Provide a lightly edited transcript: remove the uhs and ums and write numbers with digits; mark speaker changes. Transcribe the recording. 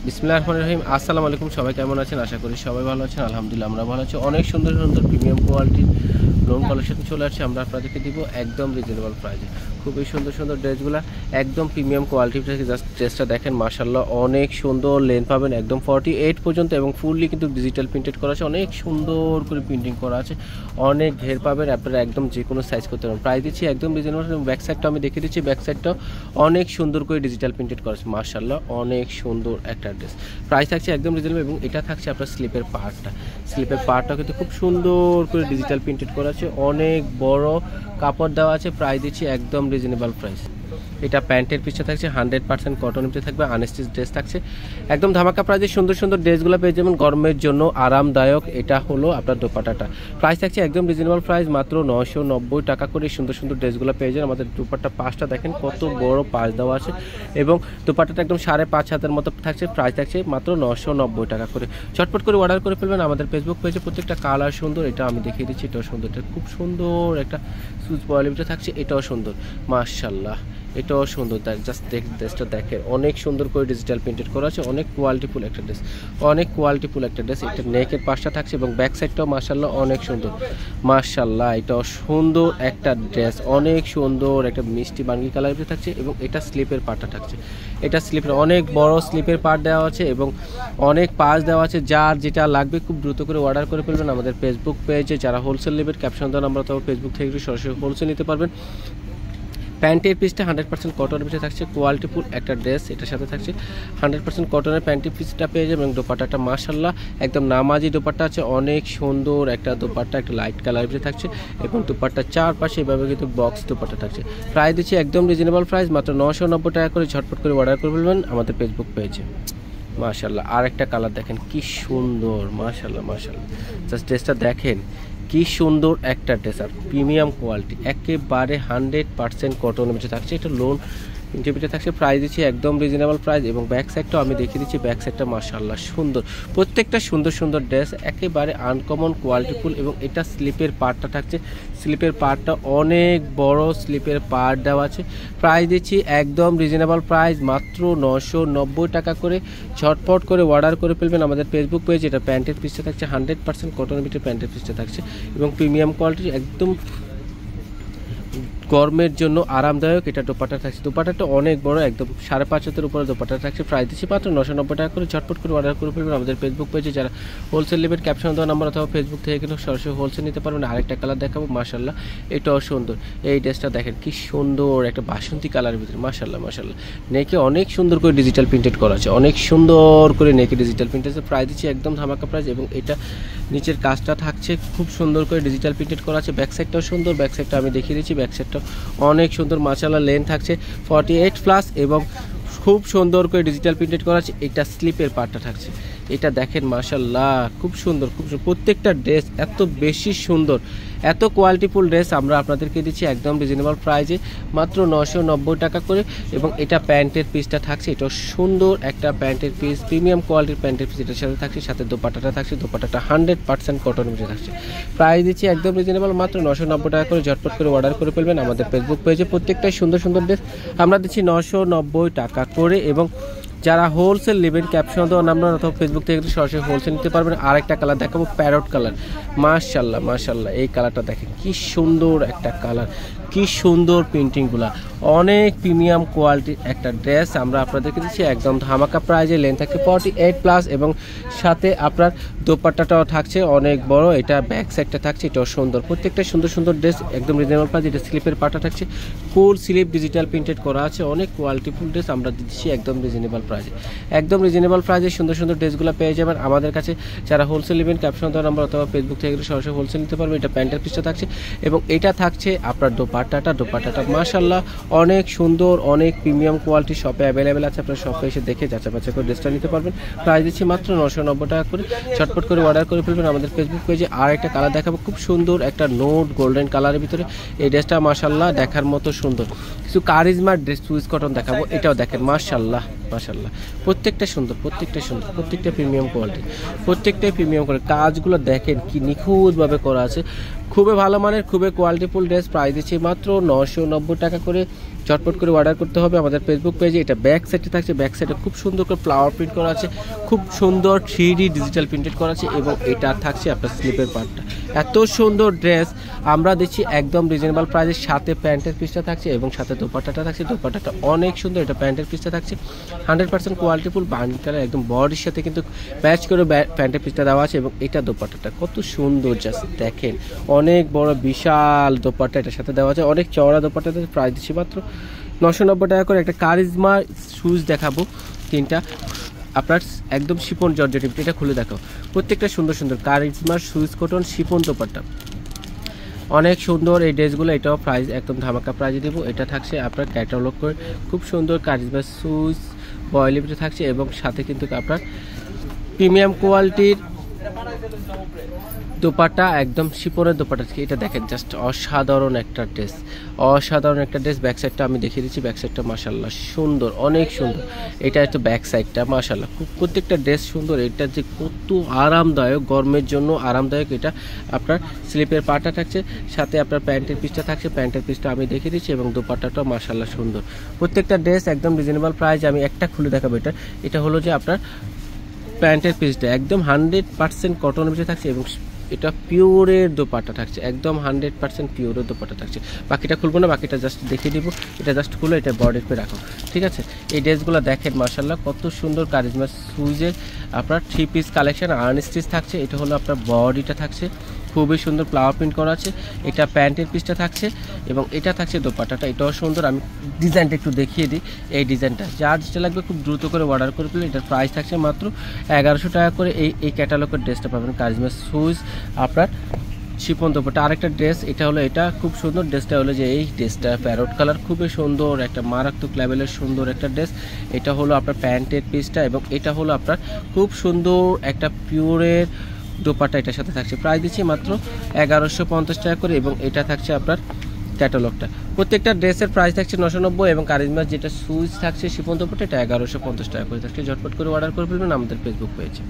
Speaker 1: বিসমিল্লাহির রহমানির রহিম। আসসালামু আলাইকুম, সবাই কেমন আছেন? আশা করি সবাই ভালো আছেন। আলহামদুলিল্লাহ আমরা ভালো আছি। অনেক সুন্দর সুন্দর প্রিমিয়াম কোয়ালিটির লোন কালেকশন চলে আসছে, আমরা আপনাদেরকে দিব একদম রিজনেবল প্রাইসে। খুবই সুন্দর সুন্দর ড্রেসগুলো একদম প্রিমিয়াম কোয়ালিটি থেকে। জাস্ট ড্রেসটা দেখেন, মাশাআল্লাহ অনেক সুন্দর লেন্থ পাবেন একদম 48 পর্যন্ত এবং ফুললি কিন্তু ডিজিটাল প্রিন্টেড করা আছে, অনেক সুন্দর করে প্রিন্টিং করা আছে, অনেক ঘের পাবেন, আপনারা একদম যে কোনো সাইজ করতে পারেন। প্রাইস দিচ্ছি একদম রিজনেবল। ব্যাক সাইডটা আমি দেখিয়ে দিচ্ছি, ব্যাক সাইডটাও অনেক সুন্দর করে ডিজিটাল প্রিন্টেড করা আছে, মাশাআল্লাহ অনেক সুন্দর একটা ড্রেস। প্রাইস থাকছে একদম রিজনেবল এবং এটা থাকছে আপনার স্লিপের পার্টটাও কিন্তু খুব সুন্দর করে ডিজিটাল প্রিন্টেড করা আছে, অনেক বড় কাপড় দেওয়া আছে। প্রাইস দিচ্ছি একদম রিজনেবল প্রাইস। এটা প্যান্টের পিসটা থাকছে 100% কটনের ভিতরে থাকবে, আনস্টিচ ড্রেস থাকছে একদম ধামাকা প্রাইসে। সুন্দর সুন্দর ড্রেসগুলো পেয়ে যাবেন গরমের জন্য আরামদায়ক। এটা হলো আপনার দোপাট্টাটা, প্রাইস থাকছে একদম রিজনেবল প্রাইস, মাত্র 990 টাকা করে সুন্দর সুন্দর ড্রেসগুলো পেয়ে যাবেন। আমাদের দোপাট্টা পাঁচটা দেখেন কত বড় পাঁচ দেওয়া আছে এবং দোপাট্টাটা একদম 5.5 হাতের মতো থাকছে। প্রাইস থাকছে মাত্র 990 টাকা করে। চটপট করে অর্ডার করে ফেলবেন আমাদের ফেসবুক পেজে। প্রত্যেকটা কালার সুন্দর, এটা আমি দেখিয়ে দিচ্ছি, এটাও সুন্দর, এটা খুব সুন্দর একটা সুজ কোয়ালিটি থাকছে, এটাও সুন্দর মাশাআল্লাহ, এটাও সুন্দর। জাস্ট ড্রেসটা দেখেন, অনেক সুন্দর করে ডিজিটাল প্রিন্টেড করা আছে, অনেক কোয়ালিটিফুল একটা ড্রেস, অনেক কোয়ালিটিফুল একটা ড্রেস। এটা নেকের পাশটা থাকছে এবং ব্যাক সাইডটাও মাশাআল্লাহ অনেক সুন্দর, মাশাআল্লাহ এটাও সুন্দর একটা ড্রেস, অনেক সুন্দর একটা মিষ্টি বাঙ্গি কালারের থাকছে এবং এটা স্লিপের পার্টটা থাকছে। এটা স্লিপের অনেক বড় স্লিপের পার্ট দেওয়া আছে এবং অনেক পাশ দেওয়া আছে। যার যেটা লাগবে খুব দ্রুত করে অর্ডার করে ফেলবেন আমাদের ফেসবুক পেজে। যারা হোলসেল নেবেন ক্যাপশন দেওয়া আমরা তো ফেসবুক থেকে সরাসরি হোলসেল নিতে পারবেন। প্যান্টের পিসটা 100% কটনের পিসে থাকছে, কোয়ালিটিফুল একটা ড্রেস। এটার সাথে থাকছে 100% কটনের প্যান্টের পিসটা পেয়ে যাবেন এবং দোপাট্টাটা মাশাআল্লাহ একদম নামাজি দোপাট্টা আছে, অনেক সুন্দর একটা দোপাট্টা, একটা লাইট কালারের পিসে থাকছে এবং দোপাট্টার চারপাশে এভাবে কিন্তু বক্স দোপাট্টা থাকছে। প্রাইস দিচ্ছি একদম রিজনেবল প্রাইস, মাত্র 990 টাকা করে। ঝটপট করে অর্ডার করে ফেলবেন আমাদের ফেসবুক পেজে। মাশাআল্লাহ আর একটা কালার দেখেন কি সুন্দর, মাশাআল্লাহ মাশাআল্লাহ। জাস্ট ড্রেসটা দেখেন কি সুন্দর একটা ড্রেস আর প্রিমিয়াম কোয়ালিটি, একেবারে 100% কটনের মধ্যে থাকছে। এটা লোন ইন্টারভিউতে থাকছে। প্রাইস দিচ্ছি একদম রিজনেবল প্রাইস এবং ব্যাক সাইডটাও আমি দেখিয়ে দিচ্ছি, ব্যাক সাইডটা মাশাআল্লাহ সুন্দর, প্রত্যেকটা সুন্দর সুন্দর ড্রেস, একেবারে আনকমন কোয়ালিটিফুল। এবং এটা স্লিপের পার্টটা থাকছে, স্লিপের পার্টটা অনেক বড় স্লিপের পার্ট দেওয়া আছে। প্রাইস দিচ্ছি একদম রিজনেবল প্রাইস, মাত্র 990 টাকা করে। ঝটপট করে অর্ডার করে ফেলবেন আমাদের ফেসবুক পেজ। এটা প্যান্টের পিসটা থাকছে 100% কটনের ভিতরে প্যান্টের পিসটা থাকছে এবং প্রিমিয়াম কোয়ালিটি একদম গরমের জন্য আরামদায়ক। এটা দোপাট্টা থাকছে, দোপাট্টাটা অনেক বড় একদম 5.5 হাতের উপরে দোপাট্টা থাকছে। প্রাইস দিচ্ছি মাত্র 990 টাকা করে। ঝটপট করে অর্ডার করে ফেলবেন আমাদের ফেসবুক পেজে। যারা হোলসেল নেবেন ক্যাপশন দেওয়া নাম্বার অথবা ফেসবুক থেকে কিন্তু সরাসরি হোলসেল নিতে পারবেন। আরেকটা কালার দেখাবো, মাশাআল্লাহ এটাও সুন্দর। এই ড্রেসটা দেখেন কি সুন্দর একটা বাসন্তী কালারের ভিতরে, মাশাআল্লাহ মাশাআল্লাহ। নেকে অনেক সুন্দর করে ডিজিটাল প্রিন্টেড করা আছে, অনেক সুন্দর করে নেকে ডিজিটাল প্রিন্টেড আছে। প্রাইস দিচ্ছি একদম ধামাকা প্রাইস এবং এটা নিচের কাজটা থাকছে খুব সুন্দর করে ডিজিটাল প্রিন্টেড করা আছে। ব্যাক সাইডটাও সুন্দর, ব্যাক সাইডটা আমি দেখিয়ে দিচ্ছি, ব্যাক সাইডটাও অনেক সুন্দর মাশাআল্লাহ। লেন্থ থাকছে 48+ এবং খুব সুন্দর করে ডিজিটাল প্রিন্টেড করা আছে। এটা স্লিপের পার্টটা থাকছে, এটা দেখেন মাশাআল্লাহ খুব সুন্দর, খুব সুন্দর। প্রত্যেকটা ড্রেস এত বেশি সুন্দর, এত কোয়ালিটিফুল ড্রেস আমরা আপনাদেরকে দিচ্ছি একদম রিজনেবল প্রাইজে, মাত্র 990 টাকা করে। এবং এটা প্যান্টের পিসটা থাকছে, এটা সুন্দর একটা প্যান্টের পিস, প্রিমিয়াম কোয়ালিটির প্যান্টের পিস এটার সাথে থাকছে। সাথে দোপাট্টাটা থাকছে, দোপাট্টাটা 100% কটনের মধ্যে থাকছে। প্রাইস দিচ্ছি একদম রিজনেবল, মাত্র 990 টাকা করে। ঝটপট করে অর্ডার করে ফেলবেন আমাদের ফেসবুক পেজে। প্রত্যেকটাই সুন্দর সুন্দর ড্রেস আমরা দিচ্ছি 990 টাকা করে। এবং যারা হোলসেল নেবেন ক্যাপশন দেওয়া নাম্বার অথবা ফেসবুক থেকে সরাসরি হোলসেল নিতে পারবেন। আরেকটা কালার দেখাবো, প্যারট কালার, মাশাআল্লাহ মাশাআল্লাহ। এই কালারটা দেখেন কি সুন্দর একটা কালার, কি সুন্দর প্রিন্টিংগুলা, অনেক প্রিমিয়াম কোয়ালিটির একটা ড্রেস আমরা আপনাদেরকে দিচ্ছি একদম ধামাকা প্রাইজে। লেন্থ থাকছে 48+ এবং সাথে আপনার দোপাট্টাটাও থাকছে অনেক বড়। এটা ব্যাক সাইডটা থাকছে, এটাও সুন্দর। প্রত্যেকটা সুন্দর সুন্দর ড্রেস একদম রিজনেবল প্রাইস। এটা স্লিপের পাটা থাকছে, ফুল স্লিপ ডিজিটাল প্রিন্টেড করা আছে, অনেক কোয়ালিটিফুল ড্রেস আমরা দিচ্ছি একদম রিজনেবল প্রাইজে। একদম রিজনেবল প্রাইজে সুন্দর সুন্দর ড্রেসগুলো পেয়ে যাবেন আমাদের কাছে। যারা হোলসেল নেবেন ক্যাপশন দেওয়া নাম্বার অথবা ফেসবুক থেকে সরাসরি হোলসেল নিতে পারবেন। এটা প্যান্টের পিসটা থাকছে এবং এটা থাকছে আপনার দোপাট্টাটা মাশাআল্লাহ অনেক সুন্দর, অনেক প্রিমিয়াম কোয়ালিটি শপে অ্যাভেলেবেল আছে। আপনার শপে এসে দেখে যাচাই বাছাই করে ড্রেসটা নিতে পারবেন। প্রাইস দিচ্ছি মাত্র 990 টাকা করে। ঝটপট করে অর্ডার করে ফেলবেন আমাদের ফেসবুক পেজে। আর একটা কালার দেখাবো, খুব সুন্দর একটা নোট গোল্ডেন কালারের ভিতরে। এই ড্রেসটা মাশাআল্লাহ দেখার মতো সুন্দর। কিছু কারিজমার ড্রেস সুইস কটন দেখাবো, এটাও দেখেন মাশাআল্লাহ মাশাআল্লাহ প্রত্যেকটা সুন্দর, প্রত্যেকটা প্রিমিয়াম কোয়ালিটি, প্রত্যেকটাই প্রিমিয়াম করে কাজগুলো দেখেন কি নিখুঁতভাবে করা আছে। খুবই ভালো মানের, খুবই কোয়ালিটিফুল ড্রেস। প্রাইস দিচ্ছি মাত্র 990 টাকা করে। চটপট করে অর্ডার করতে হবে আমাদের ফেসবুক পেজে। এটা ব্যাক সাইডে থাকছে, ব্যাক সাইডে খুব সুন্দর করে ফ্লাওয়ার প্রিন্ট করা আছে, খুব সুন্দর 3D ডিজিটাল প্রিন্টেড করা আছে এবং এটা থাকছে আপনার স্লিপের পার্টটা। এত সুন্দর ড্রেস আমরা দিচ্ছি একদম রিজনেবল প্রাইসের সাথে প্যান্টের পিসটা থাকছে এবং সাথে দোপাট্টাটা থাকছে। দোপাট্টাটা অনেক সুন্দর, এটা প্যান্টের পিসটা থাকছে 100% কোয়ালিটিফুল বান্ড কালার, একদম বডির সাথে কিন্তু ম্যাচ করে প্যান্টের পিসটা দেওয়া আছে এবং এটা দোপাট্টাটা কত সুন্দর জাস্ট দেখেন, অনেক বড় বিশাল দোপাট্টা এটার সাথে দেওয়া আছে, অনেক চওড়া দোপাট্টাতে। প্রাইস দিচ্ছি মাত্র 990 টাকা করে। একটা কারিজমা শুজ দেখাবো তিনটা, আপনার একদম শিপন জর্জেট, এটা খুলে দেখো। প্রত্যেকটা সুন্দর সুন্দর কারিজমার সুইস কটন শিপন দোপাট্টা, অনেক সুন্দর এই ড্রেসগুলো। এটাও প্রাইস একদম ধামাকা প্রাইজে দেবো। এটা থাকছে আপনার ক্যাটালগ করে খুব সুন্দর কারিজমার সুইস বয়েলের ভিতরে থাকছে এবং সাথে কিন্তু আপনার প্রিমিয়াম কোয়ালিটির দোপাট্টা, একদম শিপনের দোপাট্টা। এটা দেখেন জাস্ট অসাধারণ একটা ড্রেস, অসাধারণ একটা ড্রেস। ব্যাক সাইডটা আমি দেখিয়ে দিচ্ছি, ব্যাক সাইডটা মাশাআল্লাহ সুন্দর, অনেক সুন্দর। এটা একটু ব্যাক সাইডটা মাশাআল্লাহ, প্রত্যেকটা ড্রেস সুন্দর। এটা যে কত আরামদায়ক, গরমের জন্য আরামদায়ক। এটা আপনার স্লিপের পাটা থাকছে, সাথে আপনার প্যান্টের পিসটা থাকছে, প্যান্টের পিসটা আমি দেখিয়ে দিচ্ছি এবং দোপাট্টাটা মাশাআল্লাহ সুন্দর। প্রত্যেকটা ড্রেস একদম রিজনেবল প্রাইস। আমি একটা খুলে দেখাবো। এটা হলো যে আপনার প্যান্টের পিসটা একদম 100% কটনের ভিতরে থাকছে এবং এটা পিওরের দোপাট্টা থাকছে, একদম 100% পিওরের দোপাট্টা থাকছে। বাকিটা খুলবো না, বাকিটা জাস্ট দেখিয়ে দিব। এটা জাস্ট খুলে এটা বডির পে রাখো, ঠিক আছে। এই ড্রেসগুলো দেখেন মাশাআল্লাহ কত সুন্দর কারিজমা সুইজের আপনার 3 পিস কালেকশন আনস্টিচ থাকছে। এটা হলো আপনার বডিটা থাকছে, খুবই সুন্দর ফ্লাওয়ার প্রিন্ট করা আছে। এটা প্যান্টের পিসটা থাকছে এবং এটা থাকছে দোপাট্টাটা, এটাও সুন্দর। আমি ডিজাইনটা একটু দেখিয়ে দিই। এই ডিজাইনটা যার যেটা লাগবে খুব দ্রুত করে অর্ডার করে ফেলুন। এটার প্রাইস থাকছে মাত্র 1100 টাকা করে। এই ক্যাটালগের ড্রেসটা পাবেন কারিজমা সুইজ আপনার শিপন দোপাট্টা। আরেকটা ড্রেস, এটা হলো, এটা খুব সুন্দর ড্রেসটা হলো যে এই ড্রেসটা প্যারট কালার, খুবই সুন্দর একটা মারাত্মক লেভেলের সুন্দর একটা ড্রেস। এটা হলো আপনার প্যান্টের পিসটা এবং এটা হলো আপনার খুব সুন্দর একটা পিওরের দোপাট্টা এটার সাথে থাকছে। প্রাইস দিচ্ছি মাত্র 1150 টাকা করে এবং এটা থাকছে আপনার ক্যাটালগটা। প্রত্যেকটা ড্রেসের প্রাইস থাকছে 990 এবং কারিজমার যেটা সুইচ থাকছে শিপন দোপাট্টা এটা 1150 টাকা করে থাকছে। ঝটপট করে অর্ডার করে ফেলবেন আমাদের ফেসবুক পেজে।